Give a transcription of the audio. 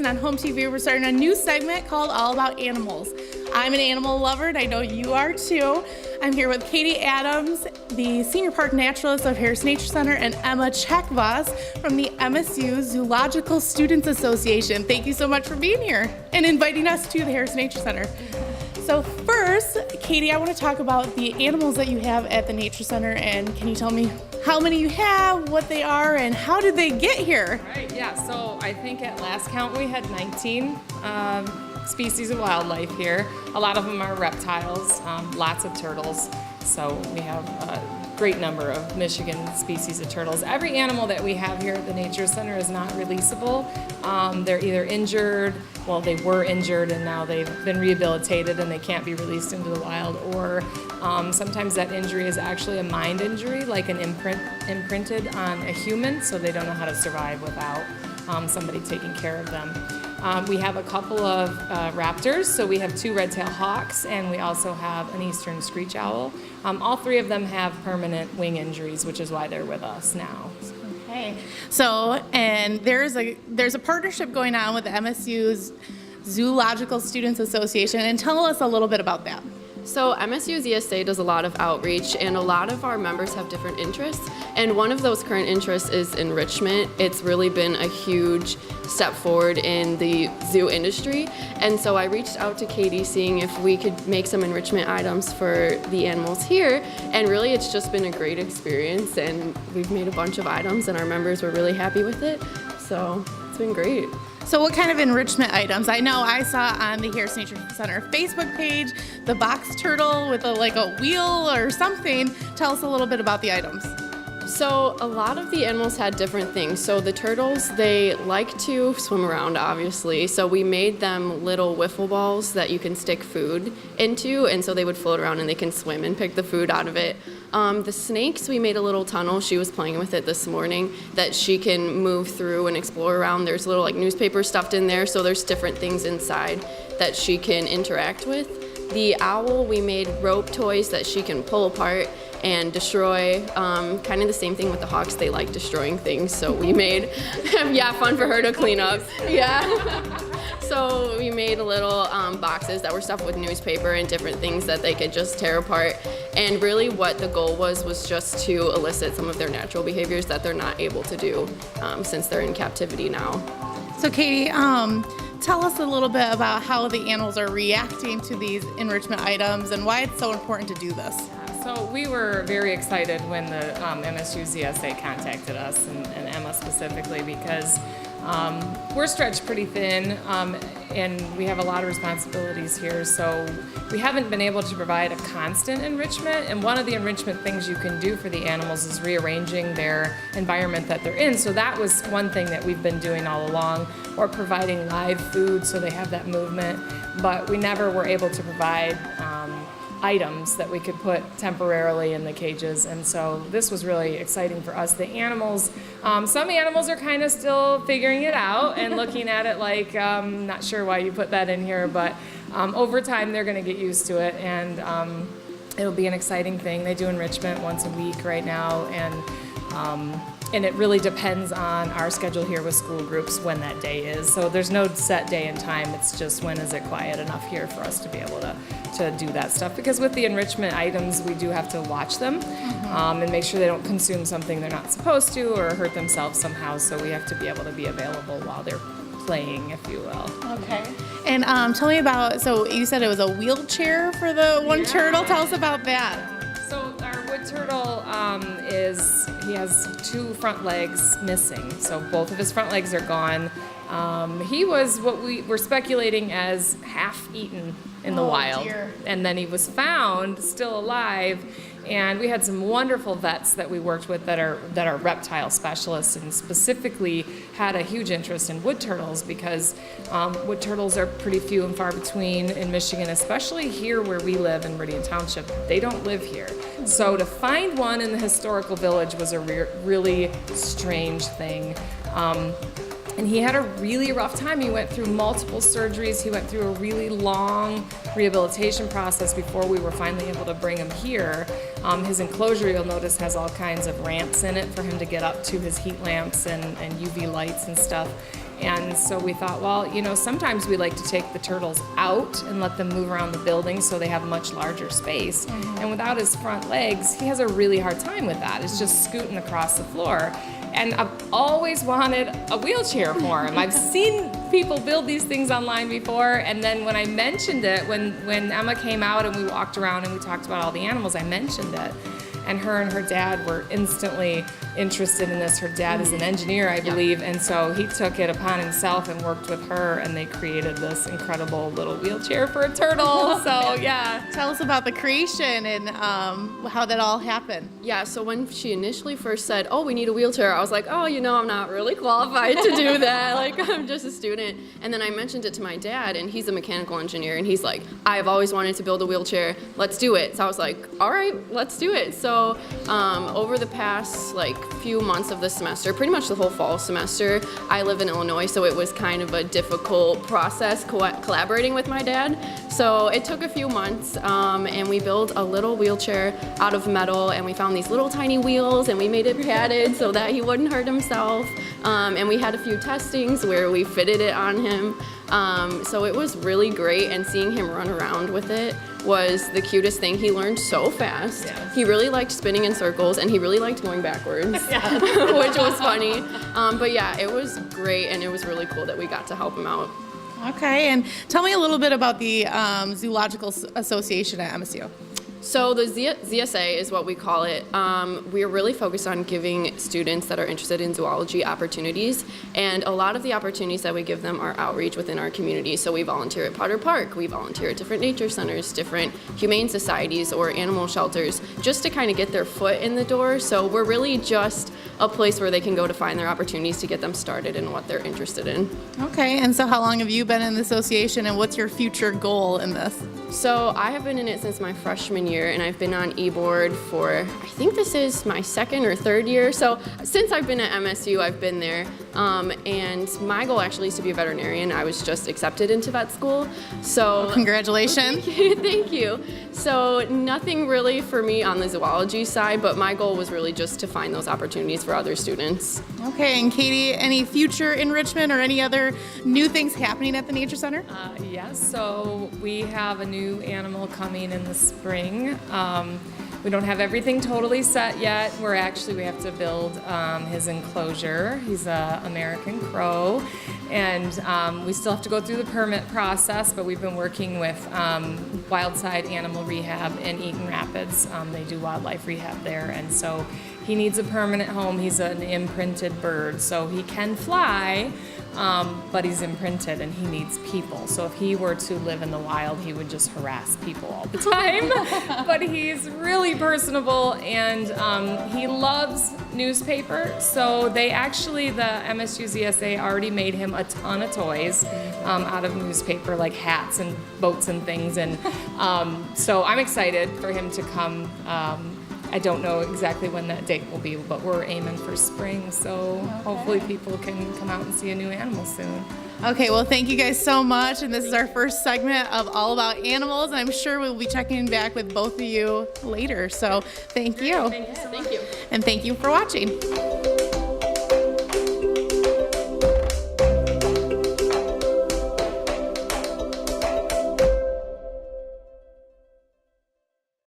and on HOMTV we're starting a new segment called All About Animals. I'm an animal lover and I know you are too. I'm here with Kati Adams, the Senior Park Naturalist of Harris Nature Center, and Emma Przekwas from the MSU Zoological Students Association. Thank you so much for being here and inviting us to the Harris Nature Center. So first, Kati, I want to talk about the animals that you have at the Nature Center, and can you tell me how many you have, what they are, and how did they get here? Right, yeah, so I think at last count we had 19 species of wildlife here. A lot of them are reptiles, lots of turtles, so we have a great number of Michigan species of turtles. Every animal that we have here at the Nature Center is not releasable. They're either injured, well, they were injured and now they've been rehabilitated and they can't be released into the wild, or sometimes that injury is actually a mind injury, like an imprinted on a human, so they don't know how to survive without somebody taking care of them. We have a couple of raptors, so we have 2 red-tailed hawks, and we also have an eastern screech owl. All 3 of them have permanent wing injuries, which is why they're with us now. Okay, so and there's a partnership going on with the MSU's Zoological Students Association, and tell us a little bit about that. So MSU ZSA does a lot of outreach, and a lot of our members have different interests, and one of those current interests is enrichment. It's really been a huge step forward in the zoo industry, and so I reached out to Kati seeing if we could make some enrichment items for the animals here, and really it's just been a great experience, and we've made a bunch of items and our members were really happy with it, so it's been great. So what kind of enrichment items? I know I saw on the Harris Nature Center Facebook page the box turtle with a wheel or something. Tell us a little bit about the items. So a lot of the animals had different things. So the turtles, they like to swim around, obviously. So we made them little wiffle balls that you can stick food into, and so they would float around and they can swim and pick the food out of it. The snakes, we made a little tunnel. She was playing with it this morning that she can move through and explore around. There's little newspaper stuffed in there, so there's different things inside that she can interact with. The owl, we made rope toys that she can pull apart and destroy. Kind of the same thing with the hawks. They like destroying things, so we made, fun for her to clean up. Yeah. So we made little boxes that were stuffed with newspaper and different things that they could just tear apart. And really what the goal was just to elicit some of their natural behaviors that they're not able to do since they're in captivity now. So Kati, tell us a little bit about how the animals are reacting to these enrichment items and why it's so important to do this. So we were very excited when the MSU ZSA contacted us, and Emma specifically, because we're stretched pretty thin and we have a lot of responsibilities here, so we haven't been able to provide a constant enrichment, and one of the enrichment things you can do for the animals is rearranging their environment that they're in. So that was one thing that we've been doing all along, or providing live food so they have that movement, but we never were able to provide items that we could put temporarily in the cages, and so this was really exciting for us. The animals, some animals are kind of still figuring it out and looking at it like, not sure why you put that in here, but over time they're going to get used to it, and it'll be an exciting thing. They do enrichment once a week right now, and it really depends on our schedule here with school groups when that day is. So there's no set day and time, it's just when is it quiet enough here for us to be able to do that stuff. Because with the enrichment items, we do have to watch them and make sure they don't consume something they're not supposed to or hurt themselves somehow, so we have to be able to be available while they're playing, if you will. Okay. And tell me about, so you said it was a wheelchair for the one turtle. Tell us about that. So our wood turtle he has 2 front legs missing, so both of his front legs are gone. He was what we were speculating as half-eaten in the wild, dear. And then he was found still alive. And we had some wonderful vets that we worked with that are reptile specialists, and specifically had a huge interest in wood turtles, because wood turtles are pretty few and far between in Michigan, especially here where we live in Meridian Township. They don't live here. So to find one in the historical village was a really strange thing. And he had a really rough time. He went through multiple surgeries. He went through a really long rehabilitation process before we were finally able to bring him here. His enclosure, you'll notice, has all kinds of ramps in it for him to get up to his heat lamps and UV lights and stuff. And so we thought, well, you know, sometimes we like to take the turtles out and let them move around the building so they have much larger space. And without his front legs, he has a really hard time with that. It's just scooting across the floor. And I've always wanted a wheelchair for him. I've seen people build these things online before, and then when I mentioned it, when Emma came out and we walked around and we talked about all the animals, I mentioned it. And her dad were instantly interested in this. Her dad is an engineer, I believe, and so he took it upon himself and worked with her, and they created this incredible little wheelchair for a turtle. So yeah. Tell us about the creation and how that all happened. Yeah, so when she initially first said, oh, we need a wheelchair, I was like, oh, you know, I'm not really qualified to do that. Like, I'm just a student. And then I mentioned it to my dad, and he's a mechanical engineer, and he's like, I've always wanted to build a wheelchair. Let's do it. So I was like, all right, let's do it. So over the past few months of the semester, pretty much the whole fall semester, I live in Illinois, so it was kind of a difficult process collaborating with my dad. So it took a few months, and we built a little wheelchair out of metal, and we found these little tiny wheels, and we made it padded so that he wouldn't hurt himself. And we had a few testings where we fitted it on him. So it was really great, and seeing him run around with it was the cutest thing. He learned so fast. Yes. He really liked spinning in circles, and he really liked going backwards, which was funny. But yeah, it was great, and it was really cool that we got to help him out. Okay, and tell me a little bit about the Zoological Association at MSU. So the ZSA is what we call it. We are really focused on giving students that are interested in zoology opportunities, and a lot of the opportunities that we give them are outreach within our community. So we volunteer at Potter Park, we volunteer at different nature centers, different humane societies or animal shelters, just to kind of get their foot in the door. So we're really just a place where they can go to find their opportunities to get them started in what they're interested in. Okay, and so how long have you been in the association, and what's your future goal in this? So I have been in it since my freshman year, and I've been on e-board for, I think this is my second or third year. So since I've been at MSU, I've been there. And my goal actually is to be a veterinarian. I was just accepted into vet school. So congratulations. Thank you. So nothing really for me on the zoology side, but my goal was really just to find those opportunities for other students. Okay, and Katie, any future enrichment or any other new things happening at the Nature Center? Yes, so we have a new animal coming in the spring. We don't have everything totally set yet. We have to build his enclosure. He's an American crow, and we still have to go through the permit process, but we've been working with Wildside Animal Rehab in Eaton Rapids. They do wildlife rehab there, and so he needs a permanent home. He's an imprinted bird, so he can fly, but he's imprinted and he needs people. So if he were to live in the wild, he would just harass people all the time. But he's really personable, and he loves newspaper. So the MSU ZSA already made him a ton of toys out of newspaper, like hats and boats and things. And so I'm excited for him to come. I don't know exactly when that date will be, but we're aiming for spring, so hopefully people can come out and see a new animal soon. Okay, well, thank you guys so much, and this is our first segment of All About Animals, and I'm sure we'll be checking back with both of you later, so thank you. Thank you so much. Thank you. And thank you for watching.